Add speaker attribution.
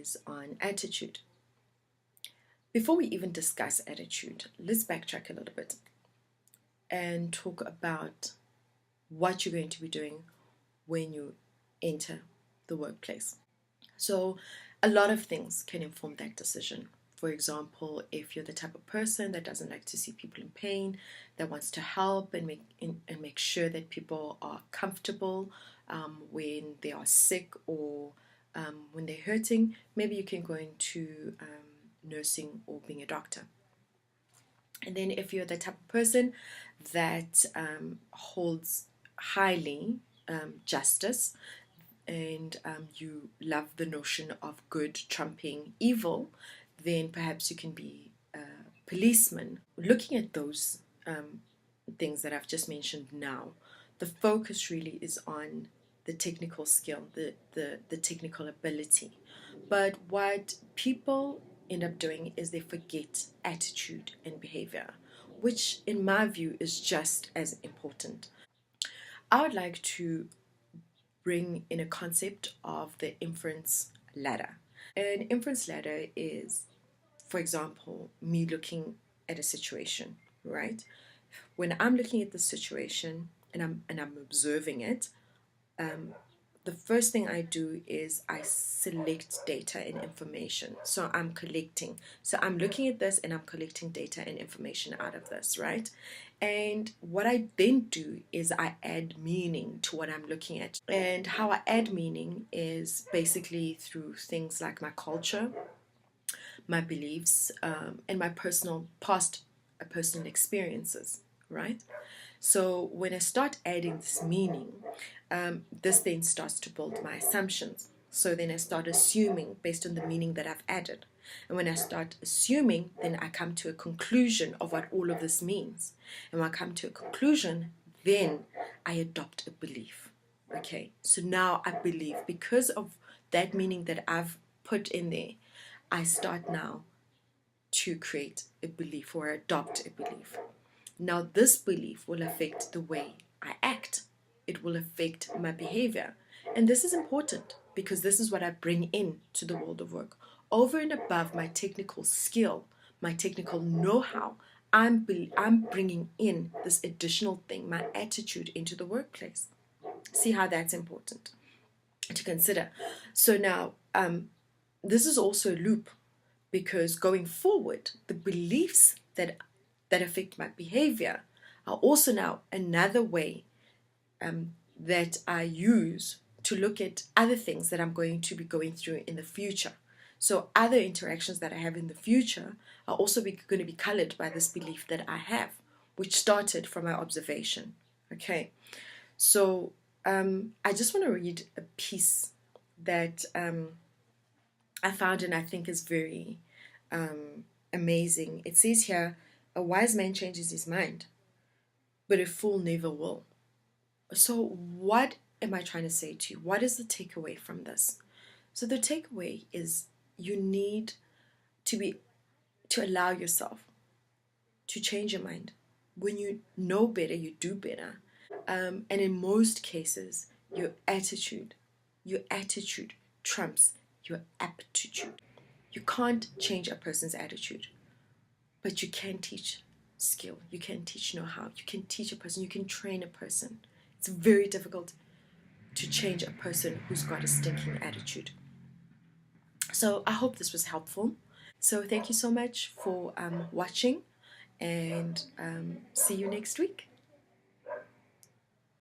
Speaker 1: is on attitude. Before we even discuss attitude, let's backtrack a little bit and talk about what you're going to be doing when you enter the workplace. So a lot of things can inform that decision. For example, if you're the type of person that doesn't like to see people in pain, that wants to help and make sure that people are comfortable when they are sick or when they're hurting, maybe you can go into nursing or being a doctor. And then if you're the type of person that holds highly justice, and you love the notion of good trumping evil, then perhaps you can be a policeman. Looking at those things that I've just mentioned now, the focus really is on the technical skill, the technical ability. But what people end up doing is they forget attitude and behavior, which in my view is just as important. I would like to bring in a concept of the inference ladder. An inference ladder is, for example, me looking at a situation, right? When I'm looking at the situation and I'm observing it, the first thing I do is I select data and information. So I'm collecting. So I'm looking at this and I'm collecting data and information out of this, right? And what I then do is I add meaning to what I'm looking at. And how I add meaning is basically through things like my culture, my beliefs, and my personal experiences, right? So when I start adding this meaning, this then starts to build my assumptions. So then I start assuming based on the meaning that I've added. And when I start assuming, then I come to a conclusion of what all of this means. And when I come to a conclusion, then I adopt a belief. Okay, so now I believe because of that meaning that I've put in there, I start now to create a belief or adopt a belief. Now this belief will affect the way I act. It will affect my behavior. And this is important because this is what I bring in to the world of work. Over and above my technical skill, my technical know-how, I'm bringing in this additional thing, my attitude, into the workplace. See how that's important to consider. So now, this is also a loop, because going forward, the beliefs that affect my behavior are also now another way that I use to look at other things that I'm going to be going through in the future. So other interactions that I have in the future are also going to be colored by this belief that I have, which started from my observation. Okay, so I just want to read a piece that I found and I think is very amazing. It says here, a wise man changes his mind, but a fool never will. So what am I trying to say to you? What is the takeaway from this? So the takeaway is you need to allow yourself to change your mind. When you know better, you do better. And in most cases, your attitude trumps your aptitude. You can't change a person's attitude, but you can teach skill. You can teach know-how. You can teach a person. You can train a person. It's very difficult to change a person who's got a stinking attitude. So I hope this was helpful. So thank you so much for watching, and see you next week.